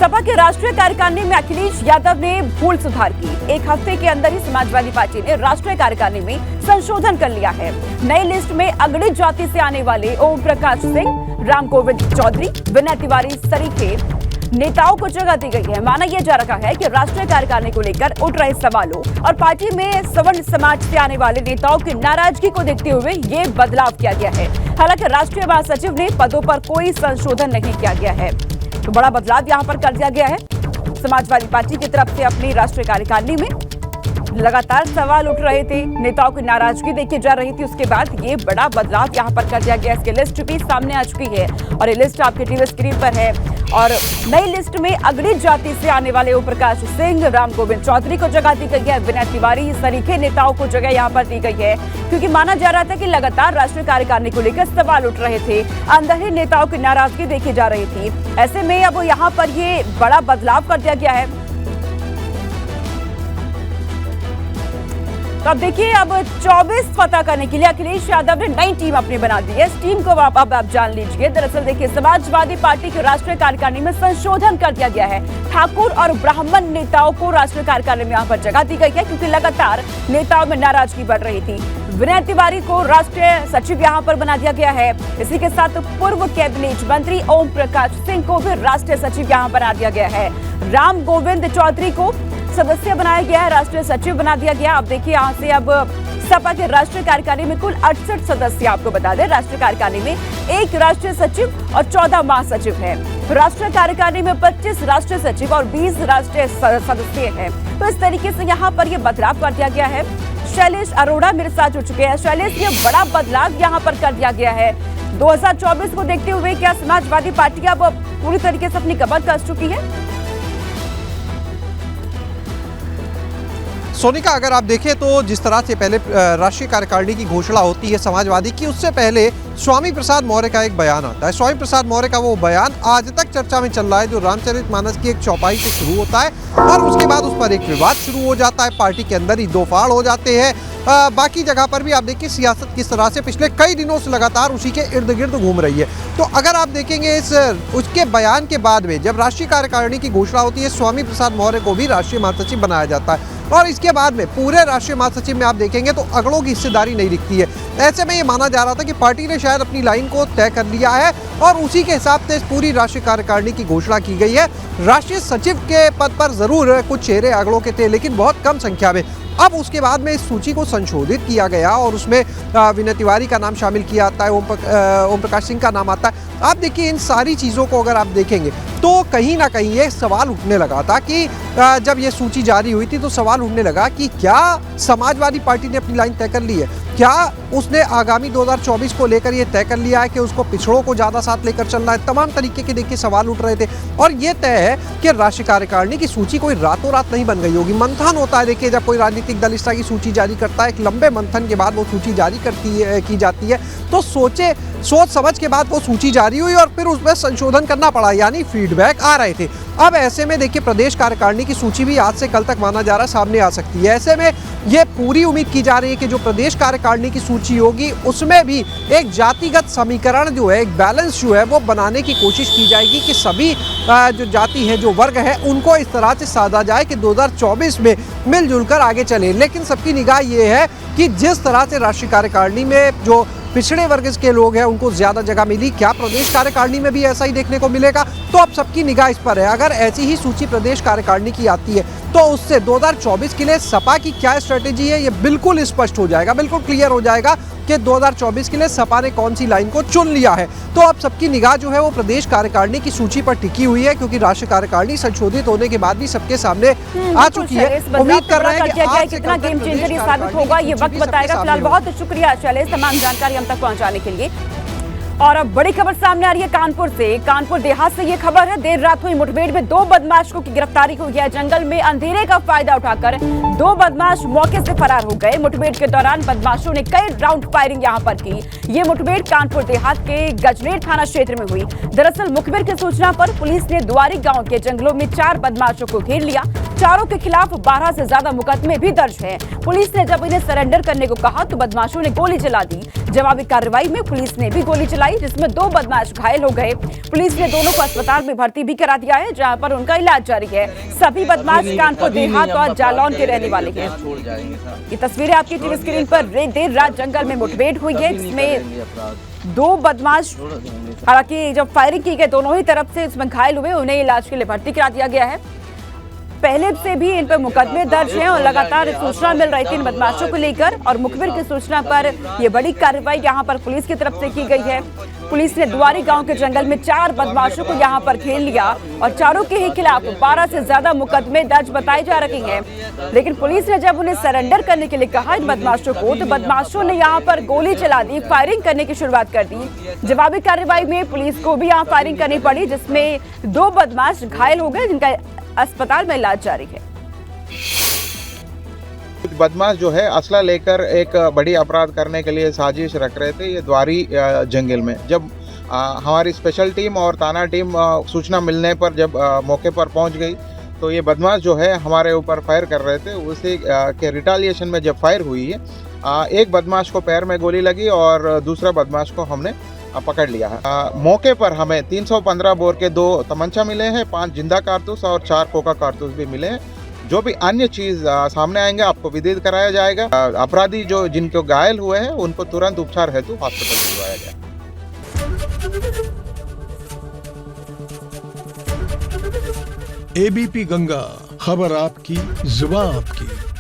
सपा के राष्ट्रीय कार्यकारिणी में अखिलेश यादव ने भूल सुधार की। एक हफ्ते के अंदर ही समाजवादी पार्टी ने राष्ट्रीय कार्यकारिणी में संशोधन कर लिया है। नई लिस्ट में अगड़ित जाति से आने वाले ओम प्रकाश सिंह, राम गोविंद चौधरी, विनय तिवारी सरीखे नेताओं को जगह दी गई है। माना यह जा रहा है कि राष्ट्रीय कार्यकारिणी को लेकर उठ रहे सवालों और पार्टी में सवर्ण समाज से आने वाले नेताओं की नाराजगी को देखते हुए ये बदलाव किया गया है। हालांकि राष्ट्रीय महासचिव ने पदों पर कोई संशोधन नहीं किया गया है, तो बड़ा बदलाव यहां पर कर दिया गया है। समाजवादी पार्टी की तरफ से अपनी राष्ट्रीय कार्यकारिणी में लगातार सवाल उठ रहे थे, नेताओं की नाराजगी देखी जा रही थी। उसके बाद ये बड़ा बदलाव यहां पर कर दिया गया। इसकी लिस्ट भी सामने आ चुकी है और ये लिस्ट आपके टीवी स्क्रीन पर है। और नई लिस्ट में अगड़ित जाति से आने वाले ओम प्रकाश सिंह, राम गोविंद चौधरी को जगह दी गई है। विनय तिवारी सरीखे नेताओं को जगह यहां पर दी गई है, क्योंकि माना जा रहा था कि लगातार राष्ट्रीय कार्यकारिणी को लेकर सवाल उठ रहे थे, अंदर ही नेताओं की नाराजगी देखी जा रही थी। ऐसे में अब यहाँ पर ये बड़ा बदलाव कर दिया गया है। तो अब देखिए, अब 24 फतह करने के लिए अखिलेश यादव ने नई टीम अपनी बना दी है। इस टीम को अब आप जान लीजिए। दरअसल देखिए, समाजवादी पार्टी की राष्ट्रीय कार्यकारिणी में संशोधन कर दिया गया है। ठाकुर और ब्राह्मण नेताओं को राष्ट्रीय कार्यकारिणी में यहाँ पर जगह दी गई है, क्योंकि लगातार नेताओं में नाराजगी बढ़ रही थी। विनय तिवारी को राष्ट्रीय सचिव यहाँ पर बना दिया गया है। इसी के साथ पूर्व कैबिनेट मंत्री ओम प्रकाश सिंह को भी राष्ट्रीय सचिव यहाँ बना दिया गया है। राम गोविंद चौधरी को सदस्य बनाया गया है, राष्ट्रीय सचिव बना दिया गया। अब देखिए, यहाँ से अब सपा के राष्ट्रीय कार्यकारिणी में कुल 68 सदस्य, आपको बता दें राष्ट्रीय कार्यकारिणी में 1 राष्ट्रीय सचिव और 14 महासचिव है। राष्ट्रीय कार्यकारिणी में 25 राष्ट्रीय सचिव और 20 राष्ट्रीय सदस्य हैं। तो इस तरीके से यहाँ पर ये बदलाव कर दिया गया है। शैलेश अरोड़ा मेरे साथ जुड़ चुके हैं। शैलेश, ये बड़ा बदलाव यहाँ पर कर दिया गया है। 2024 को देखते हुए क्या समाजवादी पार्टी अब पूरी तरीके से अपनी कमर कस चुकी है? सोनिका, अगर आप देखें तो जिस तरह से पहले राष्ट्रीय कार्यकारिणी की घोषणा होती है समाजवादी की, उससे पहले स्वामी प्रसाद मौर्य का एक बयान आता है। स्वामी प्रसाद मौर्य का वो बयान आज तक चर्चा में चल रहा है, जो रामचरितमानस की एक चौपाई से शुरू होता है और उसके बाद उस पर एक विवाद शुरू हो जाता है। पार्टी के अंदर ही दो फाड़ हो जाते हैं। बाकी जगह पर भी आप देखिए सियासत किस तरह से पिछले कई दिनों से लगातार उसी के इर्द गिर्द घूम रही है। तो अगर आप देखेंगे उसके बयान के बाद में जब राष्ट्रीय कार्यकारिणी की घोषणा होती है, स्वामी प्रसाद मौर्य को भी राष्ट्रीय महासचिव बनाया जाता है और इसके बाद में पूरे राष्ट्रीय महासचिव में आप देखेंगे तो अगड़ों की हिस्सेदारी नहीं दिखती है। ऐसे में ये माना जा रहा था कि पार्टी ने शायद अपनी लाइन को तय कर लिया है और उसी के हिसाब से पूरी राष्ट्रीय कार्यकारिणी की घोषणा की गई है। राष्ट्रीय सचिव के पद पर जरूर कुछ चेहरे अगड़ों के थे, लेकिन बहुत कम संख्या में। अब उसके बाद में इस सूची को संशोधित किया गया और उसमें विनय तिवारी का नाम शामिल किया जाता है, ओम प्रकाश सिंह का नाम आता है। आप देखिए, इन सारी चीज़ों को अगर आप देखेंगे तो कहीं ना कहीं ये सवाल उठने लगा था कि जब ये सूची जारी हुई थी तो सवाल उठने लगा कि क्या समाजवादी पार्टी ने अपनी लाइन तय कर ली है, क्या उसने आगामी 2024 को लेकर ये तय कर लिया है कि उसको पिछड़ों को ज़्यादा साथ लेकर चलना है। तमाम तरीके के देखिए सवाल उठ रहे थे और ये तय है कि राष्ट्रीय कार्यकारिणी की सूची कोई रातों रात नहीं बन गई होगी। मंथन होता है। देखिए, जब कोई राजनीतिक दल इस तरह की सूची जारी करता है, एक लंबे मंथन के बाद वो सूची जारी की जाती है, तो सोच समझ के बाद वो सूची जारी हुई और फिर उसमें संशोधन करना पड़ा, यानी फीडबैक आ रहे थे। अब ऐसे में देखिए, प्रदेश कार्यकारिणी की सूची भी आज से कल तक माना जा रहा है सामने आ सकती है। ऐसे में ये पूरी उम्मीद की जा रही है कि जो प्रदेश कार्यकारिणी की सूची होगी उसमें भी एक जातिगत समीकरण जो है, एक बैलेंस जो है वो बनाने की कोशिश की जाएगी कि सभी जो जाति है, जो वर्ग है, उनको इस तरह से साधा जाए कि 2024 में मिलजुल कर आगे चले। लेकिन सबकी निगाह ये है कि जिस तरह से राष्ट्रीय कार्यकारिणी में जो पिछड़े वर्ग के लोग हैं उनको ज्यादा जगह मिली, क्या प्रदेश कार्यकारिणी में भी ऐसा ही देखने को मिलेगा? तो अब सबकी निगाह इस पर है। अगर ऐसी ही सूची प्रदेश कार्यकारिणी की आती है तो उससे 2024 के लिए सपा की क्या स्ट्रेटेजी है ये बिल्कुल स्पष्ट हो जाएगा, बिल्कुल क्लियर हो जाएगा कि 2024 के लिए सपा ने कौन सी लाइन को चुन लिया है। तो अब सबकी निगाह जो है वो प्रदेश कार्यकारिणी की सूची पर टिकी हुई है, क्योंकि राष्ट्रीय कार्यकारिणी संशोधित होने के बाद भी सबके सामने आ चुकी है। उम्मीद कर रहे हैं कि आज से कितना गेम चेंजर ये साबित होगा, ये वक्त बताएगा। फिलहाल बहुत शुक्रिया शैलेश, तमाम जानकारी हम तक पहुंचाने के लिए। और अब बड़ी खबर सामने आ रही है कानपुर से। कानपुर देहात से ये खबर है, देर रात हुई मुठभेड़ में 2 बदमाशों की गिरफ्तारी हुई है। जंगल में अंधेरे का फायदा उठाकर 2 बदमाश मौके से फरार हो गए। मुठभेड़ के दौरान बदमाशों ने कई राउंड फायरिंग यहां पर की। ये मुठभेड़ कानपुर देहात के गजनेर थाना क्षेत्र में हुई। दरअसल मुखबिर की सूचना पर पुलिस ने दुआरी गांव के जंगलों में 4 बदमाशों को घेर लिया। चारों के खिलाफ 12 से ज्यादा मुकदमे भी दर्ज हैं। पुलिस ने जब इन्हें सरेंडर करने को कहा तो बदमाशों ने गोली चला दी। जवाबी कार्रवाई में पुलिस ने भी गोली चलाई, जिसमें 2 बदमाश घायल हो गए। पुलिस ने दोनों को अस्पताल में भर्ती भी करा दिया है, जहां पर उनका इलाज जारी है। सभी बदमाश कानपुर देहात और जालौन के रहने वाले हैं। ये तस्वीरें आपकी टीवी स्क्रीन पर देर रात जंगल में मुठभेड़ हुई है, जिसमें 2 बदमाश, हालांकि जब फायरिंग की गई दोनों ही तरफ से इसमें घायल हुए, उन्हें इलाज के लिए भर्ती करा दिया गया है। पहले से भी इन पर मुकदमे दर्ज हैं और लगातार सूचना मिल रही थी इन बदमाशों को लेकर, और मुखबिर की सूचना पर यह बड़ी कार्रवाई यहां पर पुलिस की तरफ से की गई है। पुलिस ने दुआरी गांव के जंगल में 4 बदमाशों को यहां पर घेर लिया और चारों के ही खिलाफ 12 से ज्यादा मुकदमे दर्ज बताए जा रहे हैं। लेकिन पुलिस ने जब उन्हें सरेंडर करने के लिए कहा इन बदमाशों को, तो बदमाशों ने यहां पर गोली चला दी, फायरिंग करने की शुरुआत कर दी। जवाबी कार्रवाई में पुलिस को भी यहां फायरिंग करनी पड़ी, जिसमें 2 बदमाश घायल हो गए, जिनका अस्पताल में इलाज जारी है। कुछ बदमाश जो है असला लेकर एक बड़ी अपराध करने के लिए साजिश रख रहे थे। ये द्वारी जंगल में जब हमारी स्पेशल टीम और थाना टीम सूचना मिलने पर जब मौके पर पहुंच गई, तो ये बदमाश जो है हमारे ऊपर फायर कर रहे थे। उसी के रिटालिएशन में जब फायर हुई है, एक बदमाश को पैर में गोली लगी और दूसरा बदमाश को हमने पकड़ लिया है। मौके पर हमें 315 बोर के 2 तमंचा मिले हैं, 5 जिंदा कारतूस और 4 कोका कारतूस भी मिले हैं। जो भी अन्य चीज सामने आएंगे आपको विदित कराया जाएगा। अपराधी जो जिनको घायल हुए हैं उनको तुरंत उपचार हेतु हॉस्पिटल भिजवाया जाएगा। एबीपी गंगा, खबर आपकी, जुबान आपकी।